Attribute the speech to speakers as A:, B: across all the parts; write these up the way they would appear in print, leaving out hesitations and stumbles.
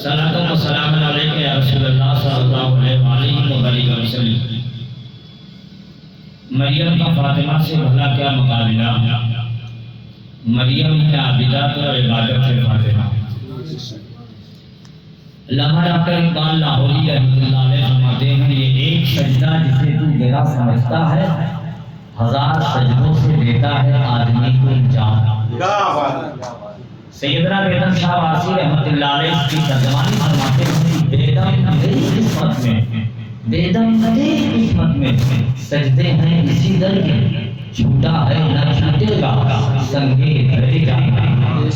A: صلاۃ و سلام علیک یا رسول اللہ صلی اللہ علیہ وسلم۔ مریم کا فاطمہ سے بھلا کیا مقابلہ، مریم کی عابدات اور عبادت سے فاطمہ۔ علامہ ڈاکٹر اقبال لاہوری رحمۃ اللہ علیہ فرماتے ہیں یہ ایک سجدہ جسے تو گرا سمجھتا ہے، ہزار سجدوں سے دیتا ہے آدمی کو انجام۔ سیدنا بیدم شاہ واسی رحمۃ اللہ علیہ اس کی ترجمانی فرماتے ہیں بیدم میری قسمت میں، بیدم میری قسمت میں سجدے ہیں اسی در کے، چھوٹا ہے نہ چھوٹے گا سنگے دھرے جانا۔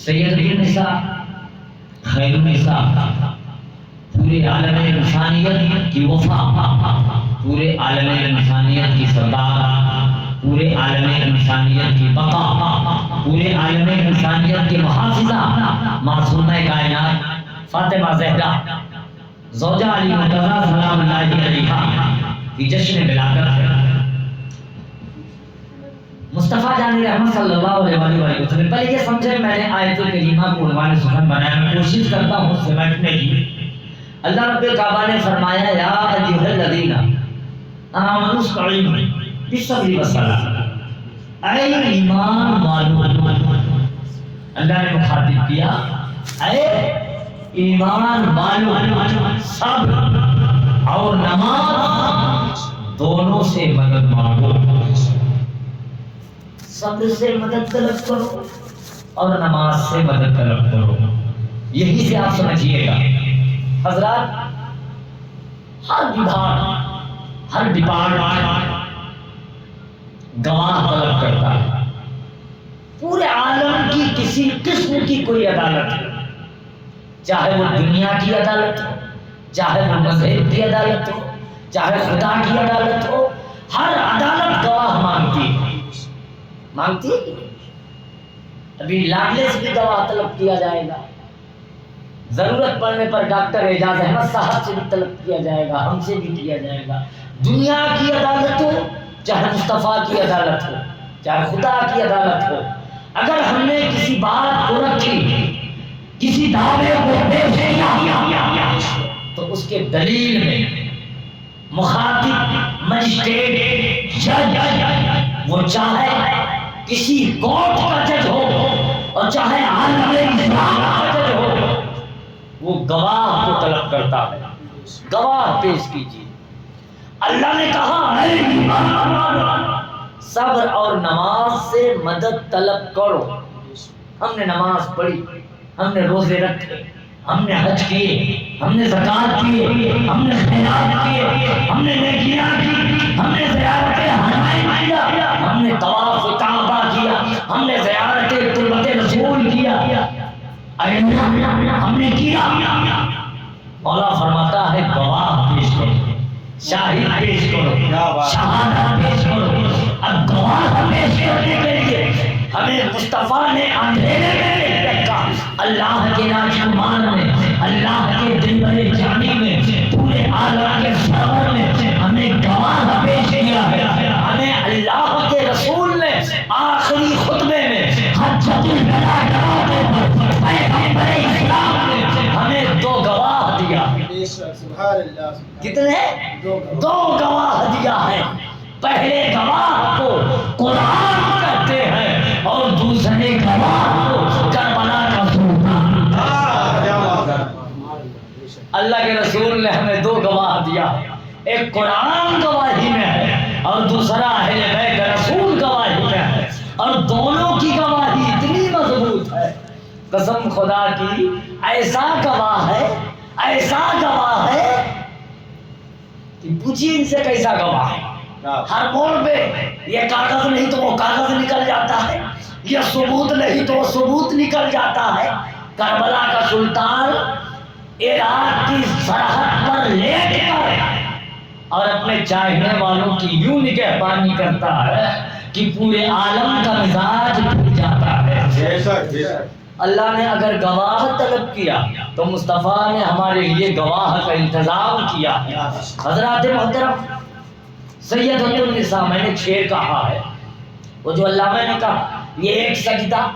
A: سید النساء خیر النساء پورے عالم انسانیت کی وفا، پورے عالم انسانیت کی سردار، پورے عالم انسانیت کی بقا، پورے عالم انسانیت کی محافظہ، معصومہ کائنات فاطمہ زہرا زوجہ علی مرتضیٰ سلام اللہ علیہا کی جشن ولادت ہے۔ مصطفیٰ جان رحمت صلی اللہ علیہ وسلم، پہلے یہ سمجھے میں نے آیت کریمہ کو عنوان سخن بنایا، میں کوشش کرتا ہوں سمیٹنے کی۔ اللہ رب الکعبہ نے فرمایا یا ایھا الذین آمنوا استعینوا بالصبر والصلاۃ، اے ایمان والو، اللہ نے مخاطب کیا اے ایمان والو، صبر اور نماز دونوں سے مدد مانگو، صبر سے مدد طلب کرو اور نماز سے مدد طلب کرو۔ یہی سے آپ سمجھیے گا حضرات، ہر وبھاگ، ہر ڈپارٹمنٹ گواہ طلب کرتا ہے۔ پورے عالم کی کسی قسم کی کوئی عدالت ہے، چاہے وہ دنیا کی عدالت ہو، چاہے وہ مذہب کی عدالت ہو، چاہے خدا کی عدالت ہو، ہر عدالت گواہ مانگتی ہے، مانگتی ہے۔ ابھی لاڈلے سے بھی گواہ طلب کیا جائے گا، ضرورت پڑنے پر ڈاکٹر اعجاز احمد صاحب سے بھی طلب کیا جائے گا، ہم سے بھی کیا جائے گا۔ دنیا کی عدالت ہو، چاہے مصطفیٰ کی عدالت ہو، چاہے خدا کی عدالت ہو، اگر ہم نے کسی بات کو رکھی، کسی دعوے کو پیش کیا تو اس کے دلیل میں مخاطب مجسٹریٹ جج، وہ چاہے کسی کورٹ کا جج ہو اور چاہے عالم اسلام کا جج ہو، وہ گواہ کو طلب کرتا ہے، گواہ پیش کیجیے۔ اللہ نے کہا اے ایمان والو، صبر اور نماز سے مدد طلب کرو۔ ہم نے نماز پڑھی، ہم نے روزے رکھے، ہم نے حج کیے، ہم نے زکوٰۃ کیے، ہم نے خیرات کیے، ہم نے نیکیاں کی، ہم نے زیارت حرمین کیا، ہم نے طواف کعبہ کیا، ہم نے زیارت تربت رسول کیا، ہم نے کیا۔ مولا فرماتا ہے گواہ پیش کرو، شاہد پیش کرو، شہادت پیش کرو۔ اب گواہ پیش کرنے کے لیے ہمیں مصطفیٰ نے اندھیرے میں رکھا، اللہ کے نافرمان میں، اللہ کے دل بڑے جانی میں، پورے عالم کے سرور میں ہمیں گواہ پیش کیا ہے۔ ہمیں اللہ کے رسول نے آخری خطبے میں حجۃ الوداع پر پیغمبر اسلام نے ہمیں دو گواہ دیا۔ کتنے؟ دو گواہ دیا ہے۔ پہلے گواہ کو قرآن کہتے ہیں اور دوسرے گواہ کو کربلا کا طوفان۔ اللہ کے رسول نے ہمیں دو گواہ دیا، ایک قرآن گواہی میں ہے اور دوسرا اہل بیت رسول گواہی میں ہے، اور دونوں کی گواہی اتنی مضبوط ہے، قسم خدا کی ایسا گواہ ہے، ایسا گواہ ہے کہ پوچھیے ان سے کیسا گواہ ہے۔ ہر موڑ پہ یہ کاغذ نہیں تو وہ کاغذ نکل جاتا ہے، یہ ثبوت نہیں تو وہ ثبوت نکل جاتا ہے۔ کربلا کا سلطان عراق کی سرحد پر لیٹ کر اور اپنے چاہنے والوں کی یوں نگہبانی کرتا ہے کہ پورے عالم کا مزاج بھول جاتا ہے۔ اللہ نے اگر گواہ طلب کیا تو مصطفیٰ نے ہمارے لیے گواہ کا انتظام کیا ہے۔ حضرات محترم، سید النساء میں نے 6 کہا ہے، وہ جو علامہ نے کہا یہ ایک سجدہ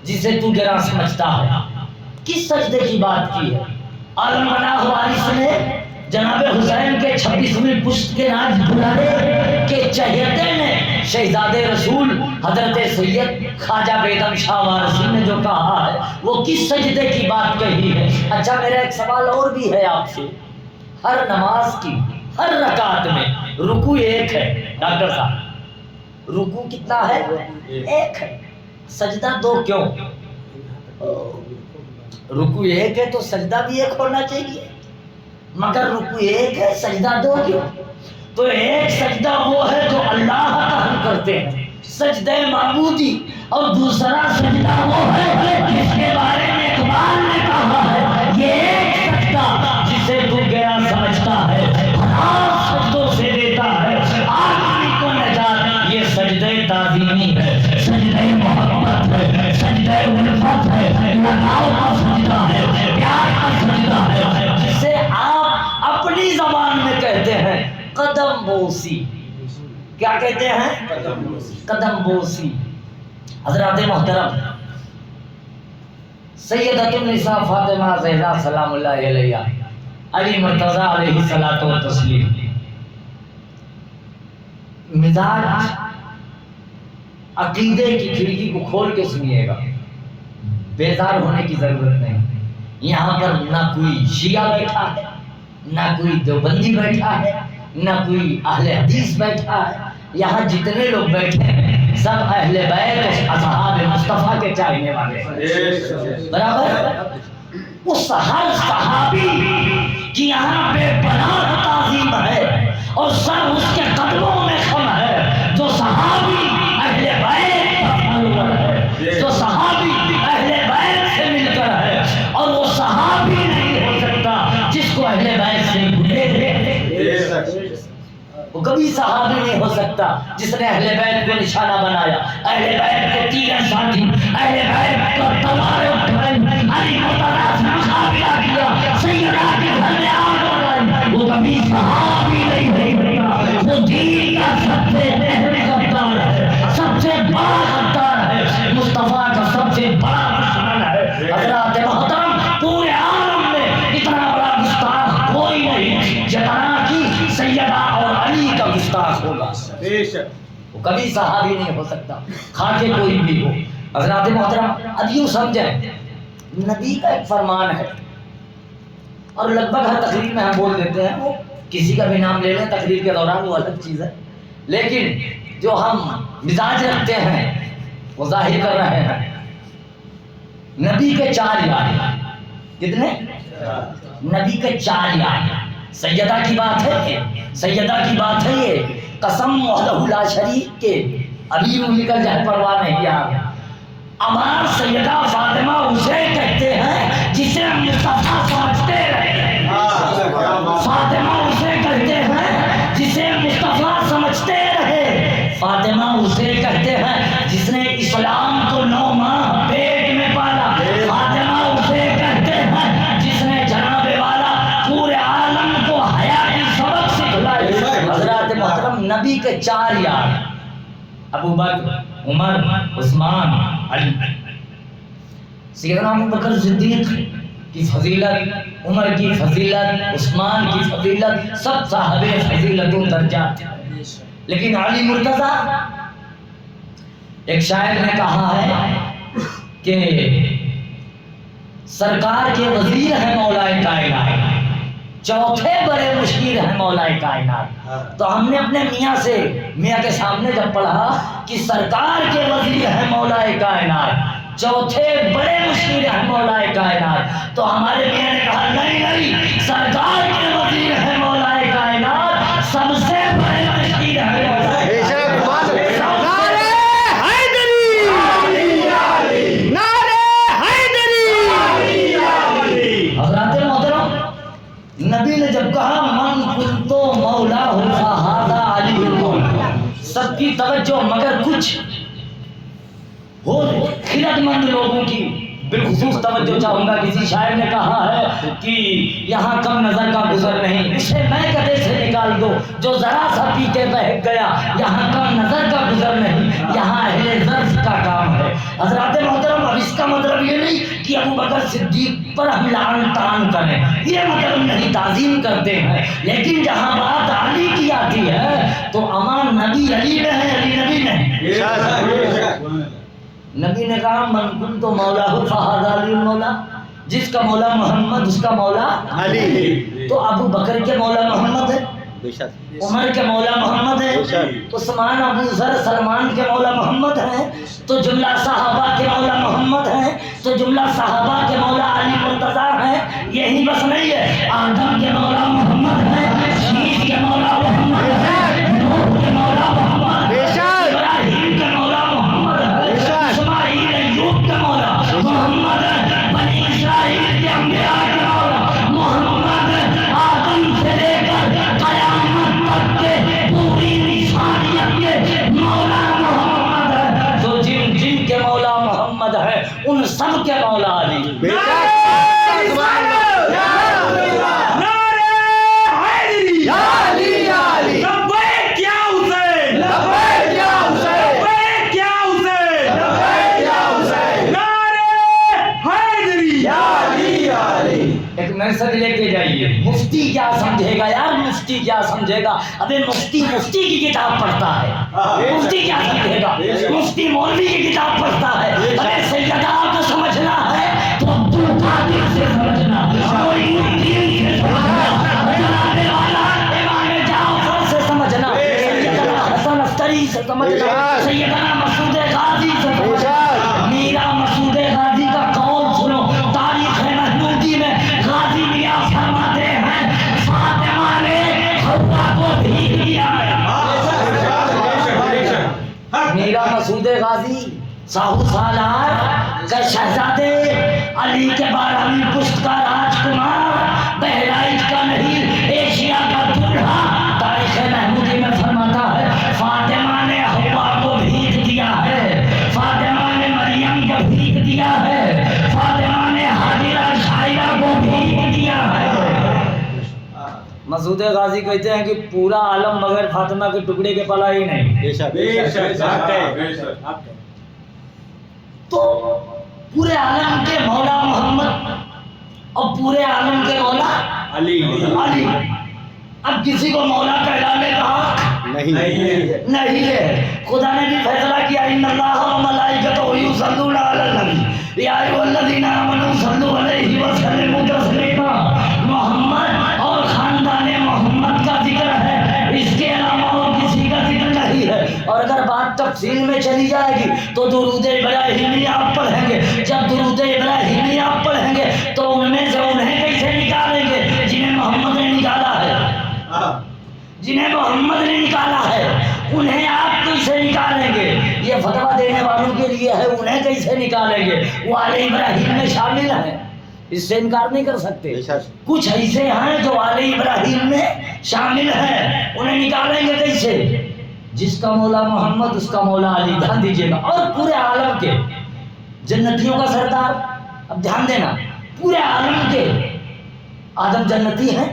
A: جسے تو گرا سمجھتا ہے، کس سجدے کی بات کی ہے؟ عالم بنا وارث نے جناب حسین کے 26ویں پشت کے ناز بلارے کے چہیتے نے شہزادے رسول حضرت سید خواجہ بیگم شاہ وارثی نے جو کہا ہے وہ کس سجدے کی بات کہی ہے؟ اچھا میرا ایک سوال اور بھی ہے آپ سے، ہر نماز کی ہر رکعت میں رکوع ایک ہے ڈاکٹر صاحب، رکوع کتنا ہے؟ ایک ہے، سجدہ دو کیوں؟ رکوع ایک ہے تو سجدہ بھی ایک ہونا چاہیے، مگر رکوع ایک ہے سجدہ دو کیوں؟ تو ایک سجدہ وہ ہے جو اللہ کا ہم کرتے ہیں، سجدہ معبودی، اور دوسرا سجدہ وہ ہے جس کے بارے میں اقبال نے کہا ہے یہ ایک سجدہ جسے تو گیا سمجھتا ہے ہزار سجدوں سے دیتا ہے آدمی کو نجات، یہ سجدہ تعظیمی ہے، سجدہ محبت ہے، سجدہ الفت ہے، لگاؤ کا سجدہ ہے، پیار کا سجدہ ہے، جسے آپ اپنی زبان میں کہتے ہیں قدم بوسی۔ کیا کہتے ہیں؟ قدم بوسی۔ حضرات محترم، سیدۃ النساء فاطمہ زہرا سلام اللہ علیہا، علی مرتضی علیہ الصلوۃ والتسلیم، مزاج عقیدے کی کھڑکی کو کھول کے سنیے گا، بیزار ہونے کی ضرورت نہیں۔ یہاں پر نہ کوئی شیعہ بیٹھا ہے، نہ کوئی دیوبندی بیٹھا ہے، نہ کوئی اہل حدیث بیٹھا ہے، یہاں جتنے لوگ بیٹھے ہیں سب اہل بیت اور اصحاب مصطفیٰ کے چاہنے والے ہیں، برابر؟ اس ہر صحابی کی یہاں بے پناہ تعظیم ہے اور سب اس کے قدموں میں خم ہے، جو صحابی اہل بیت کا فالوور ہے، جو صحابی اہل بیت سے مل کر ہے، اور وہ صحابی نہیں ہو سکتا جس کو اہل بیت سے بھولے رہے، وہ کبھی صحابی نہیں ہو سکتا جس نے اہل بیت کو نشانہ بنایا، اہل بیت کو تیر ساتھی، اہل بیت کو تلوار اٹھائی، علی مرتضی سے مقابلہ کیا، سیدہ کے گھر میں آگ لگائی، وہ کبھی صحابی نہیں ہو سکتا، وہ دین کا سب سے اہم غدار ہے، سب سے بڑا غدار ہے، مصطفیٰ کا سب سے بڑا دشمن ہے۔ حضرات محترم، پورے عالم میں اتنا بڑا گستاخ کوئی نہیں جتنا کہ سیدہ اور علی کا گستاخ ہوگا، وہ کبھی صحابی نہیں ہو سکتا، خاکے کوئی بھی ہو۔ حضرات محترم، اب یوں سمجھیں، نبی کا ایک فرمان ہے، اور لگ بھگ ہر تقریر میں ہم بول دیتے ہیں، وہ کسی کا بھی نام لے لیں تقریر کے دوران وہ الگ چیز ہے، لیکن جو ہم مزاج رکھتے ہیں وہ ظاہر کر رہے ہیں۔ نبی کے 4 یار، کتنے؟ نبی کے 4 یار، سیدہ کی بات ہے، سیدہ کی بات ہے، یہ قسم وحدہ لا شریک کے ابھی روح کا جہر پرواہ نہیں یار، امار سیدہ فاطمہ اسے کہتے ہیں جسے مصطفیٰ سمجھتے رہے، فاطمہ اسے کہتے ہیں جسے مصطفیٰ سمجھتے رہے، فاطمہ اسے کہتے ہیں جس نے اسلام کو 9 ماہ پیٹ میں پالا، فاطمہ اسے کہتے ہیں جس نے جناب والا پورے عالم کو حیا کی سبق سکھلائی۔ حضرات محترم، نبی کے 4 یار، ابو بکر، عمر، عثمان، علی، سیدنا ابو بکر صدیق کی فضیلت، عمر کی فضیلت، عثمان کی فضیلت، سب صاحب فضیلت و درجات، لیکن علی مرتضی، ایک شاعر نے کہا ہے کہ سرکار کے وزیر ہیں مولا کائنات، چوتھے بڑے مشیر ہیں مولا کائنات، تو ہم نے اپنے میاں کے سامنے جب پڑھا کہ سرکار کے وزیر ہیں مولا کائنات، چوتھے بڑے مشیر ہیں مولا کائنات، تو ہمارے میاں نے کہا نہیں، سرکار کے وزیر ہیں مولا کائنات، سب سے بڑے مشیر ہیں مولا نبی نے جب کہا من کنتو مولا فہذا علی المولا، سب کی توجہ مگر کچھ ہو خرد مند لوگوں کی بالخصوص توجہ چاہوں گا۔ کسی شاعر نے کہا ہے کہ یہاں کم نظر کا گزر نہیں، اسے میں کدے سے نکال دو جو ذرا سا پی کے بہک گیا، یہاں کم نظر کا گزر نہیں، یہاں اہل ظرف کا کام ہے۔ حضرات محترم، اب اس کا مطلب یہ نہیں کہ ابو بکر صدیق پر ہم لعن طعن کریں، یہ مطلب نہیں، تعظیم کرتے ہیں، لیکن جہاں بات علی کی آتی ہے تو امان نبی علی میں ہے، علی نبی میں ہے۔ نبی نے کہا من کنت مولا فہذا علی مولا، جس کا مولا محمد اس کا مولا علی۔ تو ابو بکر کے مولا محمد ہے، عمر کے مولا محمد ہے، عثمان ابو ذر سلمان کے مولا محمد ہیں، تو جملہ صحابہ کے مولا محمد ہیں، تو جملہ صحابہ کے مولا علی مرتضیٰ ہیں۔ یہی بس نہیں ہے، آدم کے مولا محمد ہیں، شیش کے مولا محمد ہیں، نوح کے مولا محمد ہیں، ابراہیم کے مولا محمد ہیں، اسماعیل ایوب کے مولا محمد ہیں، بنی اسرائیل کے انبیاء کے مولا محمد ہیں، آدم سے لے کر قیامت تک کے پوری انسانیت کے مولا محمد ہے۔ تو جن جن کے مولا محمد ہے ان سب کے مولا علی۔ ایک میسج لے کے جائیے، مفتی کیا سمجھے گا یار، مفتی کیا سمجھے گا؟ ابے مفتی مفتی کی کتاب پڑھتا ہے، مفتی کیا سمجھے گا؟ مفتی مولوی کی کتاب پڑھتا ہے۔ ابے سیدہ کو سمجھنا ہے تو عبد القادر سے سمجھنا، معین الدین سے سمجھنا، جناب والا امام جعفر سے سمجھنا، سیدنا حسن عسکری سے سمجھنا، سیدنا مسعود غازی سے سمجھنا۔ میرا مسعود غازی کا قول سنو، تاریخ محمودی میں غازی میاں فرماتے ہیں فاطمہ نے حوا کو بھیگ دیا ہے۔ میرا مسعود غازی ساہو سالار کا شہزادے، علی کے 12ویں پشت کا راجکمار، بہرائچ کا نہیں ایشیا کا دلہا، تاریخ محمودی میں فرماتا ہے فاطمہ نے حوا کو بھیگ دیا ہے، فاطمہ نے مریم کو بھیگ دیا ہے، فاطمہ نے حاجرہ شاعرہ کو بھیگ دیا ہے۔ مسعود غازی کہتے ہیں کہ پورا عالم مگر فاطمہ کے ٹکڑے کے پلا ہی نہیں۔ تو پورے عالم کے مولا محمد اور پورے عالم کے مولا علی۔ اب کسی کو مولا کہلانے کا نہیں ہے۔ خدا نے بھی فیصلہ کیا ان اللہ و ملائکتہ یصلون علی النبی یا ایھا الذین آمنوا صلوا علیہ وسلموا تسلیما۔ محمد اور خاندان محمد کا ذکر ہے، اس کے علاوہ اور کسی کا ذکر نہیں ہے۔ اور اگر بات تفصیل میں چلی جائے گی تو درود ابراہیمی آپ پڑھیں گے، جب درود ابراہیمی آپ پڑھیں گے تو ان میں سے انہیں کیسے نکالیں گے جنہیں محمد نے نکالا ہے، جنہیں محمد نے نکالا ہے انہیں آپ کیسے نکالیں گے؟ یہ فتویٰ دینے والوں کے لیے ہے، انہیں کیسے نکالیں گے؟ وہ آل ابراہیم میں شامل ہیں، اس سے انکار نہیں کر سکتے۔ کچھ ایسے ہیں جو آل ابراہیم میں شامل ہیں، انہیں نکالیں گے کیسے؟ جس کا مولا محمد اس کا مولا علی، دھیان دیجیے گا۔ اور پورے عالم کے جنتیوں کا سردار، اب دھیان دینا، پورے عالم کے آدم جنتی ہیں،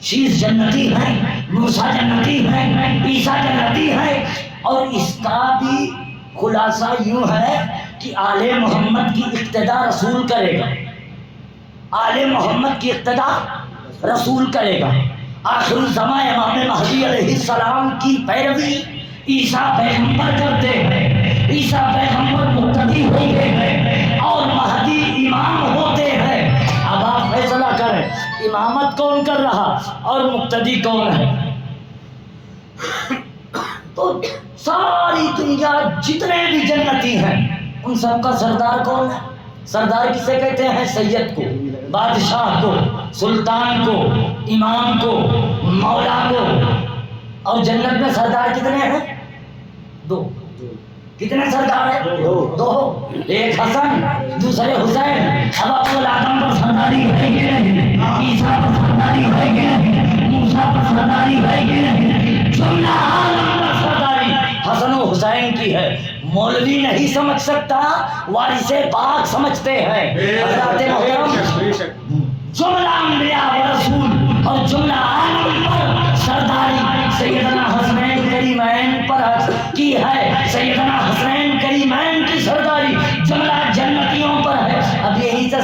A: شیش جنتی ہیں، موسیٰ جنتی ہیں، عیسیٰ جنتی ہیں، اور اس کا بھی خلاصہ یوں ہے کہ آل محمد کی اقتداء رسول کرے گا، آل محمد کی اقتداء رسول کرے گا۔ آخر الزمان امام مہدی علیہ السلام کی پیروی عیسیٰ پیغمبر کرتے ہیں، عیسیٰ پیغمبر مقتدی ہوتے ہیں اور مہدی امام ہوتے ہیں۔ اب آپ فیصلہ کریں امامت کون کر رہا اور مقتدی کون ہے؟ تو ساری دنیا جتنے بھی جنتی ہیں ان سب کا سردار کون ہے؟ سردار کسے کہتے ہیں؟ سید کو، بادشاہ کو، سلطان کو، امام کو، مولا کو۔ اور جنت میں سردار کتنے ہیں؟ دو۔ کتنے سردار ہیں؟ دو۔ ایک حسن دوسرے حسین۔ اب ابو آدم پر سرداری ہے کہ نہیں؟ عیسیٰ پر سرداری ہے کہ نہیں؟ موسیٰ پر سرداری ہے کہ نہیں؟ جملہ عالم پر سرداری حسن و حسین کی ہے۔ مولوی نہیں سمجھ سکتا، وارث پاک سمجھتے ہیں۔ حضرات محترم، جملہ انبیاء و رسول اور جملہ عالم پر سرداری سیدنا حسنین کریمین پر کی ہے، سیدنا حسنین کریمین کی سرداری جملہ جنتیوں پر ہے۔ اب یہی سے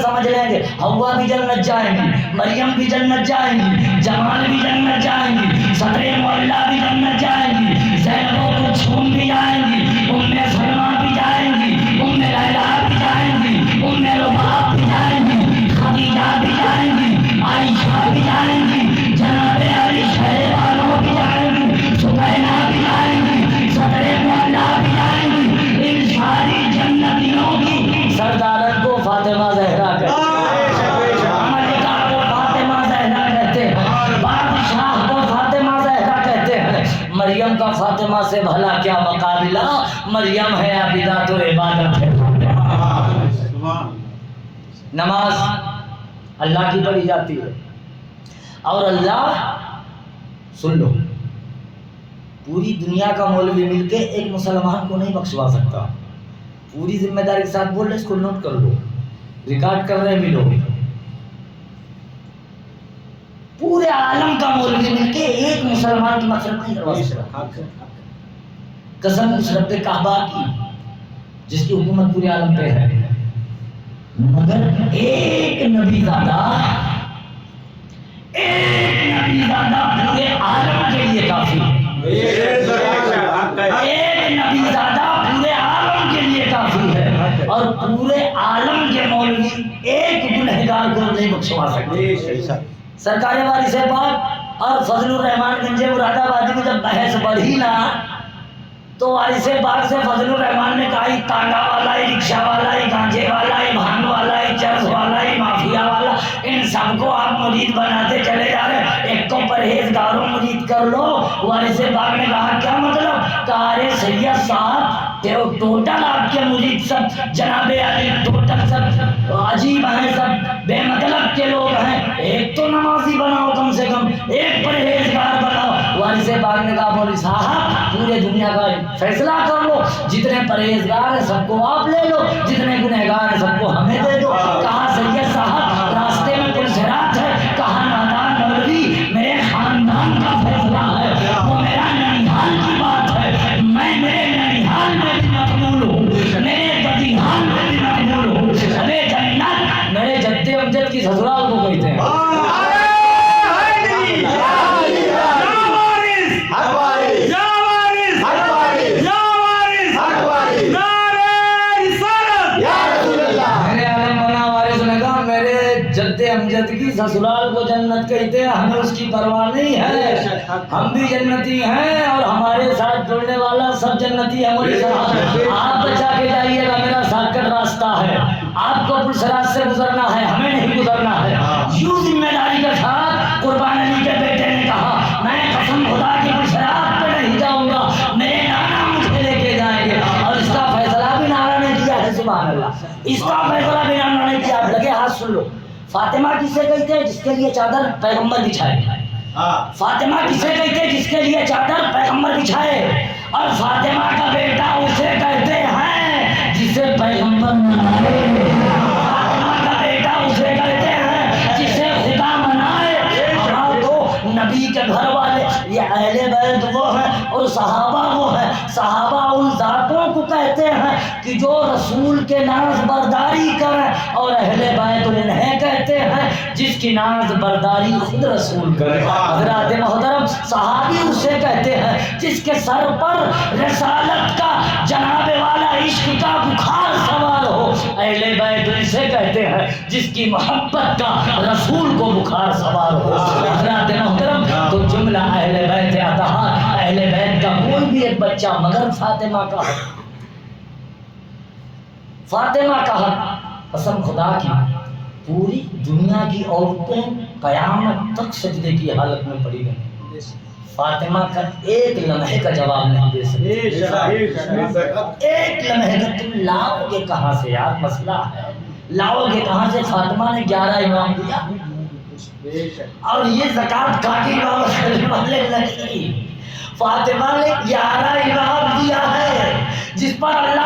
A: ہوا بھی جنت جائیں گی، مریم بھی جنت جائیں گی، جمال بھی جنت جائیں گی، صدر معلہ بھی جنت جائیں گی، زینب و کلثوم بھی جائیں گی، ام سلمہ بھی جائیں گی، ام لیلا بھی جائیں گی، ام رباب بھی جائیں گی، خدیجہ بھی جائیں گی، عائشہ بھی جائیں گی، جناب علی شہر والوں بھی جائیں گی، سبینہ بھی جائیں گی، صدر معلہ بھی جائیں گی، ان ساری جنتیوں کی سردارن کو فاطمہ زہرا کہتے ہیں، ملکہ کو فاطمہ زہرا کہتے ہیں، بادشاہ کو فاطمہ زہرا کہتے ہیں۔ مریم کا فاطمہ سے بھلا کیا مقابلہ، مریم ہے عابدہ تو عبادت ہے۔ نماز اللہ کی پڑھی جاتی ہے، اور اللہ سن لو پوری دنیا کا مولوی مل کے ایک مسلمان کو نہیں بخشوا سکتا۔ پوری ذمہ داری کے ساتھ بول رہے، اس کو نوٹ کر لو، ریکارڈ کر رہے بھی لوگ۔ پورے عالم کا مولوی مل کے ایک مسلمان کی مغفرت نہیں کروا سکتا۔ قسم اس رب کعبہ کی جس کی حکومت پورے عالم پہ ہے، مگر ایک نبی زادہ پورے عالم کے لیے کافی ہے۔ ایک نبی زادہ پورے عالم کے لیے کافی ہے، اور پورے عالم کے مولوی ایک گنہگار کو نہیں بخشوا سکتے۔ سرکار وارث پاک اور فضل الرحمان گنج مراد آبادی میں جب بحث بڑھی نا، تو وارث پاک سے فضل الرحمان نے کہا، تانگا والا، رکشہ والا، گانجے والا، بھانگ والا، چرس والا، مافیا والا، ان سب کو آپ مرید بناتے چلے جا رہے، ایک کو پرہیزگاروں مرید کر لو۔ وارث پاک نے کہا کیا مطلب؟ کہا ارے سید صاحب ٹوٹل آپ کے مرید سب جناب علی ٹوٹل سب عجیب ہیں، سب بے مطلب کے لوگ ہیں، ایک تو نمازی بناؤ، کم سے کم ایک پرہیزگار بناؤ۔ وارث پاک نے کہا مولوی صاحب پورے دنیا کا فیصلہ کر لو، جتنے پرہیزگار ہیں سب کو آپ لے لو، جتنے گنہگار ہیں سب کو ہمیں دے دو۔ کہا سید صاحب راستے میں پلسرات ہے، کہا نادان مولوی میرے خاندان کا فیصلہ ہے، وہ میرا ننیحال کی بات ہے، میں میرے ننیحال میں بھی مقبول ہوں، میرے ددیحال میں بھی مقبول ہوں، ارے جنت میرے جد امجد کی سسرال کو کہتے ہیں۔ جد امجد کی سسرال کو جنت کہتے ہیں، ہمیں اس کی پرواہ نہیں ہے، ہم بھی جنتی ہیں اور ہمارے ساتھ جڑنے والا سب جنتی ہے۔ مولوی صاحب آپ بچا کے جائیے گا، میرا ساکٹ راستہ ہے، آپ کو پلسرات سے گزرنا ہے، ہمیں نہیں گزرنا ہے۔ یوں ذمہ داری کے ساتھ قربان علی کے بیٹے نے کہا میں قسم خدا کی پلسرات پہ نہیں جاؤں گا، میرے نانا مجھے لے کے جائیں گے، اور اس کا فیصلہ بھی نانا نے کیا ہے، سبحان اللہ، اس کا فیصلہ بھی نانا نے کیا۔ لگے ہاتھ سن لو، فاطمہ کسے کہتے ہیں؟ جس کے لیے چادر پیغمبر بچھائے۔ فاطمہ کسے کہتے ہیں؟ جس کے لیے چادر پیغمبر بچھائے۔ اور فاطمہ کا بیٹا اسے کہتے ہیں جسے پیغمبر منائے۔ فاطمہ کا بیٹا اسے کہتے ہیں جسے خدا منائے۔ ہمارا تو نبی کے گھر والے یہ اہل بیت وہ ہیں اور صحابہ وہ ہیں۔ صحابہ ان ذاتوں کو کہتے ہیں کہ جو رسول کے ناز برداری کریں، اور اہل بیت انہیں کہتے ہیں جس کی ناز برداری خود رسول کرے۔ حضرات محترم صحابی اسے کہتے ہیں جس کے سر پر رسالت کا جناب والا عشق کا بخار سوار ہو۔ اہل بیت اسے کہتے ہیں جس کی محبت کا رسول کو بخار سوار ہو۔ حضرات محترم تو جملہ اہل بیت اطہار، اہل بیت کا کوئی بھی ایک بچہ مگر فاطمہ کا حق، فاطمہ کا حق، قسم خدا کی پوری دنیا کی عورتیں قیامت تک سجدے کی حالت میں پڑی رہیں، فاطمہ کا ایک لمحے کا جواب نہیں دے سکتے۔ ایک لمحے کا تم لاؤ گے کہاں سے یار؟ مسئلہ ہے، لاؤ گے کہاں سے؟ فاطمہ نے 11 امام دیا، اور یہ زکات کاٹی والے نہیں، فاطمہ نے 11 امام دیا ہے جس پر اللہ